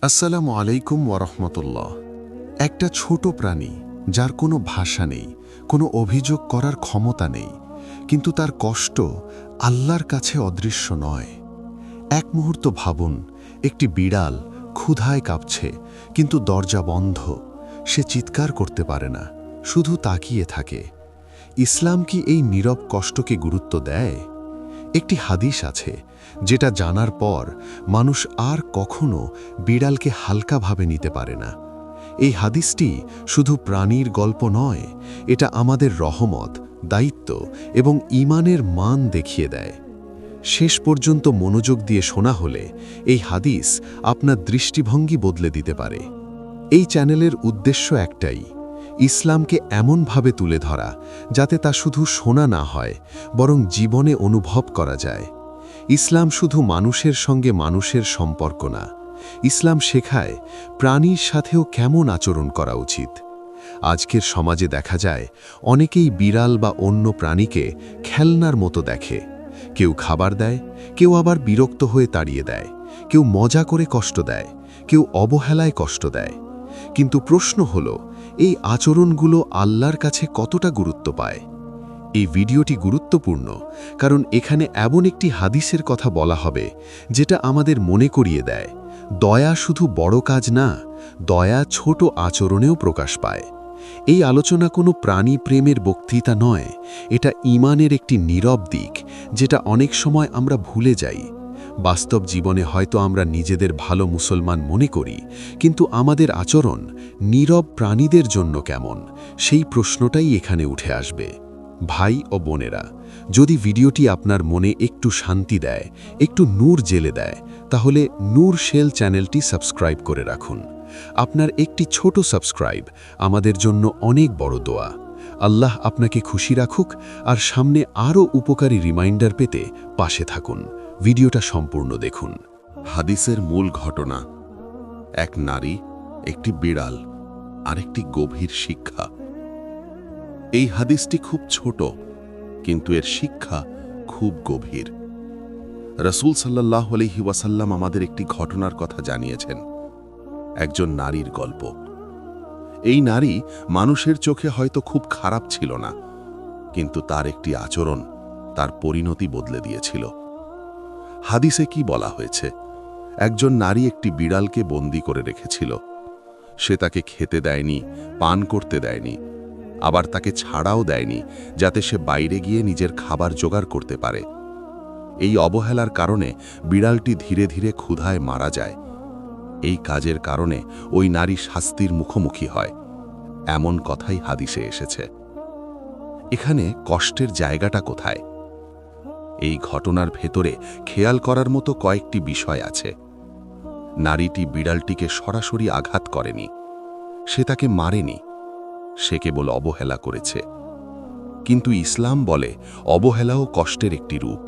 আসসালামু আলাইকুম ওয়ারহমতুল্লাহ। একটা ছোট প্রাণী, যার কোনো ভাষা নেই, কোনো অভিযোগ করার ক্ষমতা নেই, কিন্তু তার কষ্ট আল্লাহর কাছে অদৃশ্য নয়। এক মুহূর্ত ভাবুন, একটি বিড়াল ক্ষুধায় কাঁপছে, কিন্তু দরজা বন্ধ। সে চিৎকার করতে পারে না, শুধু তাকিয়ে থাকে। ইসলাম কি এই নীরব কষ্টকে গুরুত্ব দেয়? একটি হাদিস আছে যেটা জানার পর মানুষ আর কখনো বিড়ালকে হালকাভাবে নিতে পারে না। এই হাদিসটি শুধু প্রাণীর গল্প নয়, এটা আমাদের রহমত, দায়িত্ব এবং ঈমানের মান দেখিয়ে দেয়। শেষ পর্যন্ত মনোযোগ দিয়ে শোনা হলে এই হাদিস আপনার দৃষ্টিভঙ্গি বদলে দিতে পারে। এই চ্যানেলের উদ্দেশ্য একটাই, ইসলামকে এমনভাবে তুলে ধরা যাতে তা শুধু শোনা না হয়, বরং জীবনে অনুভব করা যায়। ইসলাম শুধু মানুষের সঙ্গে মানুষের সম্পর্ক না, ইসলাম শেখায় প্রাণীর সাথেও কেমন আচরণ করা উচিত। আজকের সমাজে দেখা যায় অনেকেই বিড়াল বা অন্য প্রাণীকে খেলনার মতো দেখে। কেউ খাবার দেয়, কেউ আবার বিরক্ত হয়ে তাড়িয়ে দেয়, কেউ মজা করে কষ্ট দেয়, কেউ অবহেলায় কষ্ট দেয়। কিন্তু প্রশ্ন হলো, এই আচরণগুলো আল্লাহর কাছে কতটা গুরুত্ব পায়? এই ভিডিওটি গুরুত্বপূর্ণ কারণ এখানে এমন একটি হাদিসের কথা বলা হবে যেটা আমাদের মনে করিয়ে দেয়, দয়া শুধু বড় কাজ না, দয়া ছোট আচরণেও প্রকাশ পায়। এই আলোচনা কোনো প্রাণী প্রেমের বক্তৃতা নয়, এটা ঈমানের একটি নীরব দিক যেটা অনেক সময় আমরা ভুলে যাই। বাস্তব জীবনে হয়তো আমরা নিজেদের ভালো মুসলমান মনে করি, কিন্তু আমাদের আচরণ নীরব প্রাণীদের জন্য কেমন, সেই প্রশ্নটাই এখানে উঠে আসবে। ভাই ও বোনেরা, যদি ভিডিওটি আপনার মনে একটু শান্তি দেয়, একটু নূর জেলে দেয়, তাহলে নূর শেল চ্যানেলটি সাবস্ক্রাইব করে রাখুন। আপনার একটি ছোট সাবস্ক্রাইব আমাদের জন্য অনেক বড় দোয়া। আল্লাহ আপনাকে খুশি রাখুক, আর সামনে আরও উপকারী রিমাইন্ডার পেতে পাশে থাকুন। ভিডিওটা সম্পূর্ণ দেখুন। হাদিসের মূল ঘটনা, এক নারী, একটি বিড়াল আর একটি গভীর শিক্ষা। এই হাদিসটি খুব ছোট, কিন্তু এর শিক্ষা খুব গভীর। রাসূল সাল্লাল্লাহু আলাইহি ওয়াসাল্লাম আমাদের একটি ঘটনার কথা জানিয়েছেন, একজন নারীর গল্প। এই নারী মানুষের চোখে হয়তো খুব খারাপ ছিল না, কিন্তু তার একটি আচরণ তার পরিণতি বদলে দিয়েছিল। হাদিসে কি বলা হয়েছে? একজন নারী একটি বিড়ালকে বন্দী করে রেখেছিল। সে তাকে খেতে দেয়নি, পান করতে দেয়নি, আবার তাকে ছাড়াও দেয়নি যাতে সে বাইরে গিয়ে নিজের খাবার জোগাড় করতে পারে। এই অবহেলার কারণে বিড়ালটি ধীরে ধীরে ক্ষুধায় মারা যায়। এই কাজের কারণে ওই নারী শাস্তির মুখোমুখি হয়, এমন কথাই হাদিসে এসেছে। এখানে কষ্টের জায়গাটা কোথায়? এই ঘটনার ভেতরে খেয়াল করার মতো কয়েকটি বিষয় আছে। নারীটি বিড়ালটিকে সরাসরি আঘাত করেনি, সে তাকে মারেনি, সে কেবল অবহেলা করেছে। কিন্তু ইসলাম বলে অবহেলাও কষ্টের একটি রূপ।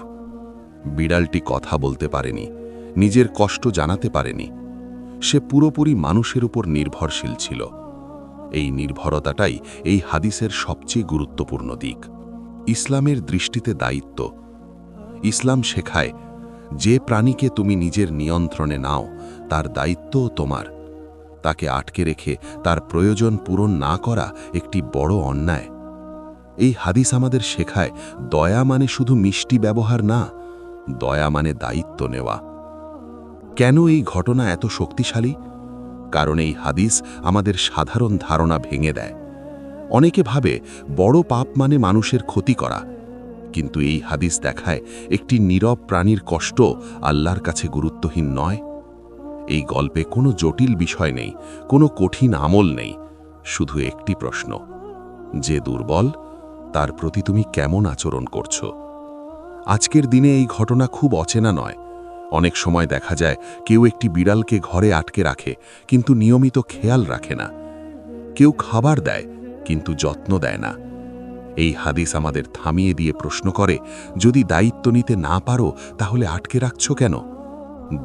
বিড়ালটি কথা বলতে পারেনি, নিজের কষ্ট জানাতে পারেনি, সে পুরোপুরি মানুষের উপর নির্ভরশীল ছিল। এই নির্ভরতাটাই এই হাদিসের সবচেয়ে গুরুত্বপূর্ণ দিক। ইসলামের দৃষ্টিতে দায়িত্ব। ইসলাম শেখায়, যে প্রাণীকে তুমি নিজের নিয়ন্ত্রণে নাও, তার দায়িত্বও তোমার। তাকে আটকে রেখে তার প্রয়োজন পূরণ না করা একটি বড় অন্যায়। এই হাদিস আমাদের শেখায়, দয়া মানে শুধু মিষ্টি ব্যবহার না, দয়া মানে দায়িত্ব নেওয়া। কেন এই ঘটনা এত শক্তিশালী? কারণ এই হাদিস আমাদের সাধারণ ধারণা ভেঙে দেয়। অনেকে ভাবে বড় পাপ মানে মানুষের ক্ষতি করা, কিন্তু এই হাদিস দেখায় একটি নীরব প্রাণীর কষ্ট আল্লাহর কাছে গুরুত্বহীন নয়। এই গল্পে কোনো জটিল বিষয় নেই, কোনো কঠিন আমল নেই, শুধু একটি প্রশ্ন, যে দুর্বল তার প্রতি তুমি কেমন আচরণ করছো? আজকের দিনে এই ঘটনা খুব অচেনা নয়। অনেক সময় দেখা যায় কেউ একটি বিড়ালকে ঘরে আটকে রাখে, কিন্তু নিয়মিত খেয়াল রাখে না। কেউ খাবার দেয়, কিন্তু যত্ন দেয় না। এই হাদিস আমাদের থামিয়ে দিয়ে প্রশ্ন করে, যদি দায়িত্ব নিতে না পারো তাহলে আটকে রাখছো কেন?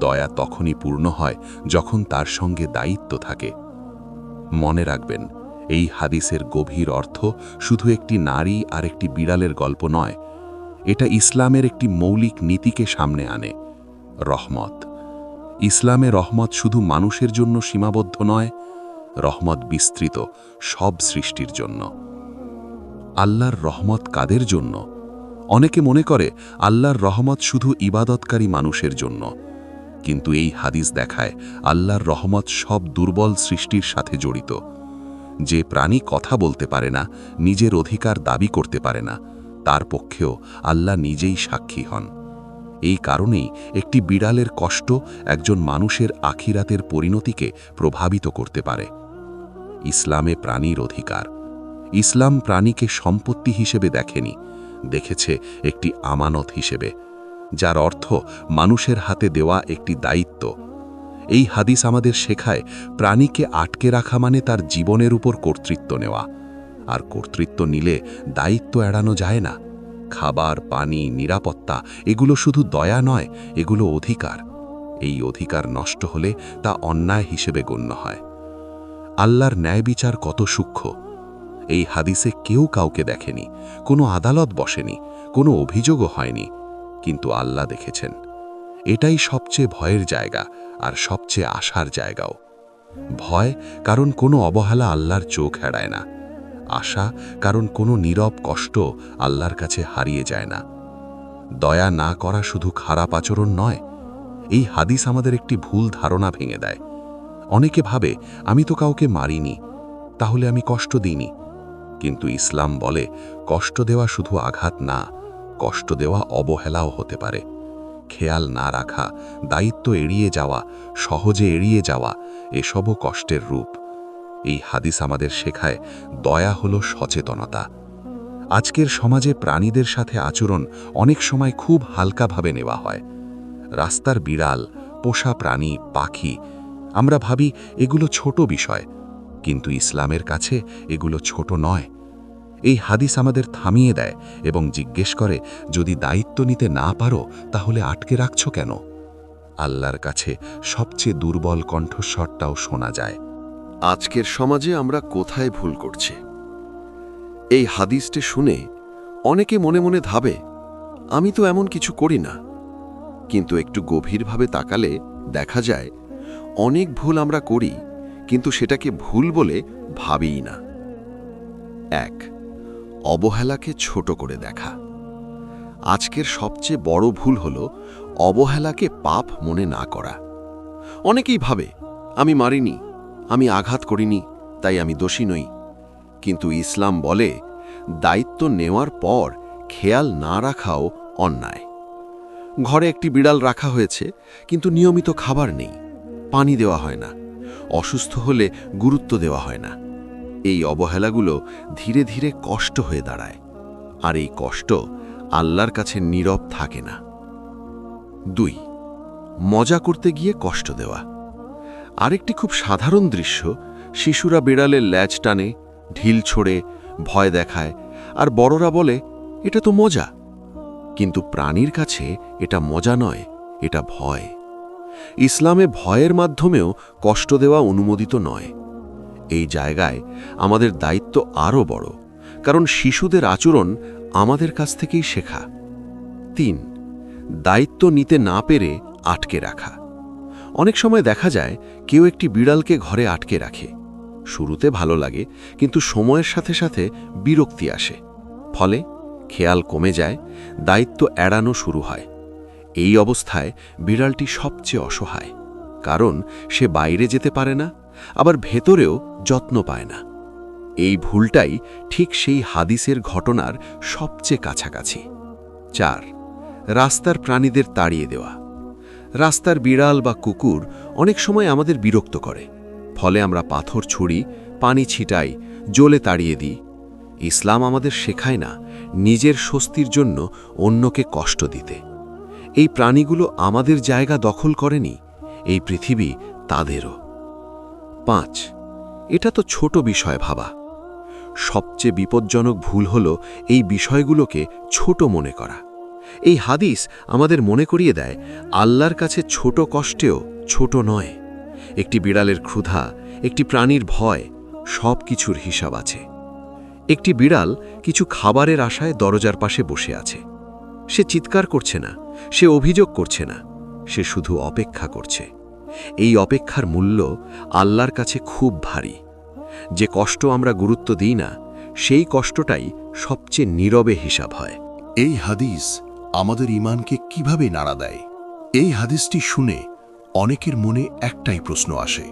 দয়া তখনই পূর্ণ হয় যখন তার সঙ্গে দায়িত্ব থাকে। মনে রাখবেন, এই হাদিসের গভীর অর্থ শুধু একটি নারী আর একটি বিড়ালের গল্প নয়, এটা ইসলামের একটি মৌলিক নীতিকে সামনে আনে, রহমত। ইসলামে রহমত শুধু মানুষের জন্য সীমাবদ্ধ নয়, রহমত বিস্তৃত সব সৃষ্টির জন্য। আল্লাহর রহমত কাদের জন্য? অনেকে মনে করে আল্লাহর রহমত শুধু ইবাদতকারী মানুষের জন্য, কিন্তু এই হাদিস দেখায় আল্লাহর রহমত সব দুর্বল সৃষ্টির সাথে জড়িত। যে প্রাণী কথা বলতে পারে না, নিজের অধিকার দাবি করতে পারে না, তার পক্ষেও আল্লাহ নিজেই সাক্ষী হন। এই কারণেই একটি বিড়ালের কষ্ট একজন মানুষের আখিরাতের পরিণতিকে প্রভাবিত করতে পারে। ইসলামে প্রাণীর অধিকার। ইসলাম প্রাণীকে সম্পত্তি হিসেবে দেখেনি, দেখেছে একটি আমানত হিসেবে, যার অর্থ মানুষের হাতে দেওয়া একটি দায়িত্ব। এই হাদিস আমাদের শেখায় প্রাণীকে আটকে রাখা মানে তার জীবনের উপর কর্তৃত্ব নেওয়া, আর কর্তৃত্ব নিলে দায়িত্ব এড়ানো যায় না। খাবার, পানি, নিরাপত্তা এগুলো শুধু দয়া নয়, এগুলো অধিকার। এই অধিকার নষ্ট হলে তা অন্যায় হিসেবে গণ্য হয়। আল্লাহর ন্যায় বিচার কত সূক্ষ্ম। এই হাদিসে কেউ কাউকে দেখেনি, কোনো আদালত বসেনি, কোনো অভিযোগও হয়নি, কিন্তু আল্লাহ দেখেছেন। এটাই সবচেয়ে ভয়ের জায়গা আর সবচেয়ে আশার জায়গাও। ভয়, কারণ কোনো অবহেলা আল্লাহর চোখ এড়ায় না। আশা, কারণ কোনো নীরব কষ্ট আল্লাহর কাছে হারিয়ে যায় না। দয়া না করা শুধু খারাপ আচরণ নয়। এই হাদিস আমাদের একটি ভুল ধারণা ভেঙে দেয়। অনেকে ভাবে, আমি তো কাউকে মারিনি, তাহলে আমি কষ্ট দিইনি। কিন্তু ইসলাম বলে, কষ্ট দেওয়া শুধু আঘাত না, কষ্ট দেওয়া অবহেলাও হতে পারে। খেয়াল না রাখা, দায়িত্ব এড়িয়ে যাওয়া, সহজে এড়িয়ে যাওয়া, এসবও কষ্টের রূপ। এই হাদিস আমাদের শেখায় দয়া হলো সচেতনতা। আজকের সমাজে প্রাণীদের সাথে আচরণ অনেক সময় খুব হালকাভাবে নেওয়া হয়। রাস্তার বিড়াল, পোষা প্রাণী, পাখি, আমরা ভাবি এগুলো ছোট বিষয়, কিন্তু ইসলামের কাছে এগুলো ছোট নয়। এই হাদিস আমাদের থামিয়ে দেয় এবং জিজ্ঞেস করে, যদি দায়িত্ব নিতে না পারো তাহলে আটকে রাখছো কেন? আল্লাহর কাছে সবচেয়ে দুর্বল কণ্ঠস্বরটাও শোনা যায়। আজকের সমাজে আমরা কোথায় ভুল করছি? এই হাদিসটি শুনে অনেকে মনে মনে ভাবে, আমি তো এমন কিছু করি না। কিন্তু একটু গভীরভাবে তাকালে দেখা যায় অনেক ভুল আমরা করি, কিন্তু সেটাকে ভুল বলে ভাবিই না। 1. অবহেলাকে ছোট করে দেখা। আজকের সবচেয়ে বড় ভুল হল অবহেলাকে পাপ মনে না করা। অনেকেই ভাবে, আমি মারিনি, আমি আঘাত করিনি, তাই আমি দোষী নই। কিন্তু ইসলাম বলে, দায়িত্ব নেওয়ার পর খেয়াল না রাখাও অন্যায়। ঘরে একটি বিড়াল রাখা হয়েছে, কিন্তু নিয়মিত খাবার নেই, পানি দেওয়া হয় না, অসুস্থ হলে গুরুত্ব দেওয়া হয় না। এই অবহেলাগুলো ধীরে ধীরে কষ্ট হয়ে দাঁড়ায়, আর এই কষ্ট আল্লাহর কাছে নীরব থাকে না। 2. মজা করতে গিয়ে কষ্ট দেওয়া। আরেকটি খুব সাধারণ দৃশ্য, শিশুরা বিড়ালের ল্যাজ টানে, ঢিল ছোড়ে, ভয় দেখায়, আর বড়রা বলে, এটা তো মজা। কিন্তু প্রাণীর কাছে এটা মজা নয়, এটা ভয়। ইসলামে ভয়ের মাধ্যমেও কষ্ট দেওয়া অনুমোদিত নয়। এই জায়গায় আমাদের দায়িত্ব আরও বড়, কারণ শিশুদের আচরণ আমাদের কাছ থেকেই শেখা। 3. দায়িত্ব নিতে না পেরে আটকে রাখা। অনেক সময় দেখা যায় কেউ একটি বিড়ালকে ঘরে আটকে রাখে। শুরুতে ভালো লাগে, কিন্তু সময়ের সাথে সাথে বিরক্তি আসে। ফলে খেয়াল কমে যায়, দায়িত্ব এড়ানো শুরু হয়। এই অবস্থায় বিড়ালটি সবচেয়ে অসহায়, কারণ সে বাইরে যেতে পারে না, আবার ভেতরেও যত্ন পায় না। এই ভুলটাই ঠিক সেই হাদিসের ঘটনার সবচেয়ে কাছাকাছি। 4. রাস্তার প্রাণীদের তাড়িয়ে দেওয়া। রাস্তার বিড়াল বা কুকুর অনেক সময় আমাদের বিরক্ত করে, ফলে আমরা পাথর ছুঁড়ি, পানি ছিটাই, জ্বলে তাড়িয়ে দিই। ইসলাম আমাদের শেখায় না নিজের স্বস্তির জন্য অন্যকে কষ্ট দিতে। এই প্রাণীগুলো আমাদের জায়গা দখল করেনি, এই পৃথিবী তাদেরও। 5. এটা তো ছোট বিষয় ভাবা। সবচেয়ে বিপজ্জনক ভুল হল এই বিষয়গুলোকে ছোট মনে করা। এই হাদিস আমাদের মনে করিয়ে দেয়, আল্লাহর কাছে ছোট কষ্টেও ছোট নয়। একটি বিড়ালের ক্ষুধা, একটি প্রাণীর ভয়, সব কিছুর হিসাব আছে। একটি বিড়াল কিছু খাবারের আশায় দরজার পাশে বসে আছে। সে চিৎকার করছে না, সে অভিযোগ করছে না, সে শুধু অপেক্ষা করছে। এই অপেক্ষার মূল্য আল্লাহর কাছে খুব ভারী। যে কষ্ট আমরা গুরুত্ব দিই না, সেই কষ্টটাই সবচেয়ে নীরবে হিসাব হয়। এই হাদিস আমাদের ঈমানকে কিভাবে নাড়া দেয়? এই হাদিসটি শুনে অনেকের মনে একটাই প্রশ্ন আসে,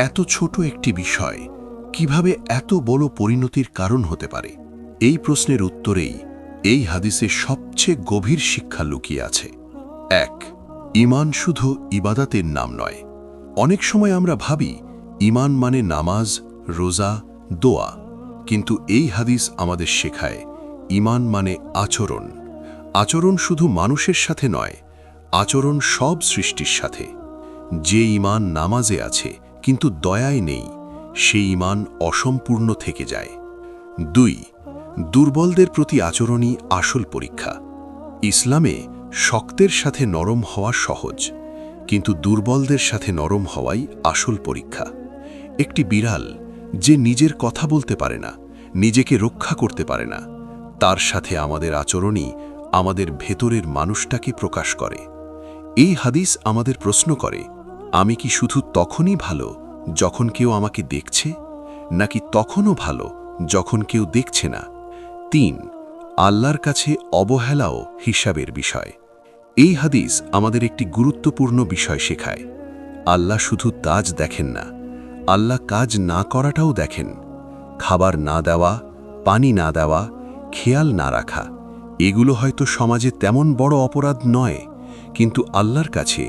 এত ছোট একটি বিষয় কিভাবে এত বড় পরিণতির কারণ হতে পারে? এই প্রশ্নের উত্তরেই এই হাদিসে সবচেয়ে গভীর শিক্ষা লুকিয়ে আছে। 1. ঈমান শুধু ইবাদাতের নাম নয়। অনেক সময় আমরা ভাবি ঈমান মানে নামাজ, রোজা, দোয়া, কিন্তু এই হাদিস আমাদের শেখায় ঈমান মানে আচরণ। আচরণ শুধু মানুষের সাথে নয়, আচরণ সব সৃষ্টির সাথে। যে ঈমান নামাজে আছে কিন্তু দয়ায় নেই, সেই ঈমান অসম্পূর্ণ থেকে যায়। 2. দুর্বলদের প্রতি আচরণই আসল পরীক্ষা। ইসলামে শক্তের সাথে নরম হওয়া সহজ, কিন্তু দুর্বলদের সাথে নরম হওয়াই আসল পরীক্ষা। একটি বিড়াল যে নিজের কথা বলতে পারে না, নিজেকে রক্ষা করতে পারে না, তার সাথে আমাদের আচরণই আমাদের ভেতরের মানুষটাকে প্রকাশ করে। এই হাদিস আমাদের প্রশ্ন করে, আমি কি শুধু তখনই ভালো যখন কেউ আমাকে দেখছে, নাকি তখনও ভালো যখন কেউ দেখছে না? 3. আল্লাহর কাছে অবহেলাও হিসাবের বিষয়। এই হাদিস আমাদের একটি গুরুত্বপূর্ণ বিষয় শেখায়। আল্লাহ শুধু তাজ দেখেন না, আল্লাহ কাজ না করাটাও দেখেন। খাবার না দেওয়া, পানি না দেওয়া, খেয়াল না রাখা, এগুলো হয়তো সমাজে তেমন বড় অপরাধ নয়, কিন্তু আল্লাহর কাছে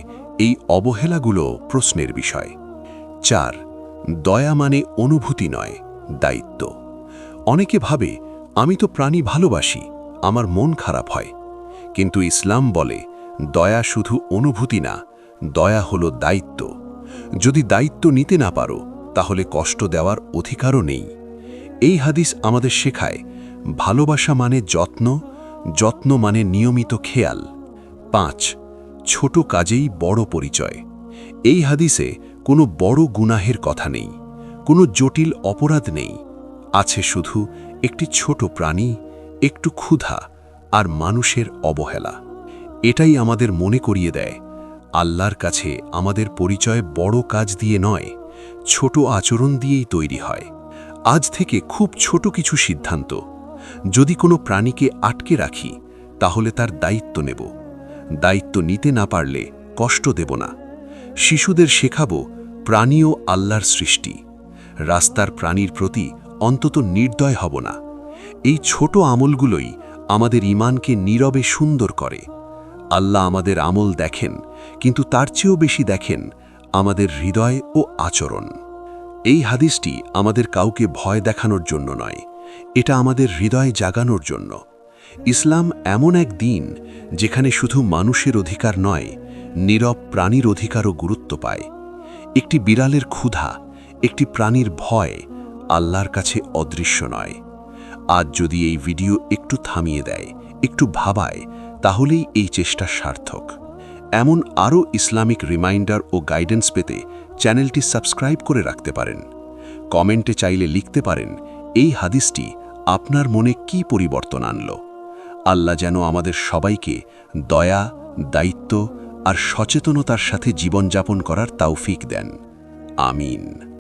এই অবহেলাগুলো প্রশ্নের বিষয়। 4. দয়া মানে অনুভূতি নয়, দায়িত্ব। অনেকে ভাবে, আমি তো প্রাণী ভালোবাসি, আমার মন খারাপ হয়। কিন্তু ইসলাম বলে, দয়া শুধু অনুভূতি না, দয়া হলো দায়িত্ব। যদি দায়িত্ব নিতে না পারো, তাহলে কষ্ট দেওয়ার অধিকারও নেই। এই হাদিস আমাদের শেখায়, ভালোবাসা মানে যত্ন, যত্ন মানে নিয়মিত খেয়াল। 5. ছোট কাজেই বড় পরিচয়। এই হাদিসে কোনো বড় গুনাহের কথা নেই, কোনো জটিল অপরাধ নেই, আছে শুধু একটি ছোট প্রাণী, একটু ক্ষুধা আর মানুষের অবহেলা। এটাই আমাদের মনে করিয়ে দেয়, আল্লাহর কাছে আমাদের পরিচয় বড় কাজ দিয়ে নয়, ছোট আচরণ দিয়েই তৈরি হয়। আজ থেকে খুব ছোট কিছু সিদ্ধান্ত, যদি কোনো প্রাণীকে আটকে রাখি, তাহলে তার দায়িত্ব নেব। দায়িত্ব নিতে না পারলে কষ্ট দেব না। শিশুদের শেখাবো, প্রাণীও আল্লাহর সৃষ্টি, রাস্তার প্রাণীর প্রতি অন্তত নির্দয় হব না। এই ছোট আমলগুলোই আমাদের ঈমানকে নীরবে সুন্দর করে। আল্লাহ আমাদের আমল দেখেন, কিন্তু তার চেয়েও বেশি দেখেন আমাদের হৃদয় ও আচরণ। এই হাদিসটি আমাদের কাউকে ভয় দেখানোর জন্য নয়, এটা আমাদের হৃদয় জাগানোর জন্য। ইসলাম এমন এক দিন যেখানে শুধু মানুষের অধিকার নয়, নীরব প্রাণীর অধিকারও গুরুত্ব পায়। একটি বিড়ালের ক্ষুধা, একটি প্রাণীর ভয় আল্লাহর কাছে অদৃশ্য নয়। আজ যদি এই ভিডিও একটু থামিয়ে দেয়, একটু ভাবায়, তাহলেই এই চেষ্টা সার্থক। এমন আরও ইসলামিক রিমাইন্ডার ও গাইডেন্স পেতে চ্যানেলটি সাবস্ক্রাইব করে রাখতে পারেন। কমেন্টে চাইলে লিখতে পারেন, এই হাদিসটি আপনার মনে কি পরিবর্তন আনলো। আল্লাহ যেন আমাদের সবাইকে দয়া, দায়িত্ব আর সচেতনতার সাথে জীবনযাপন করার তৌফিক দেন। আমিন।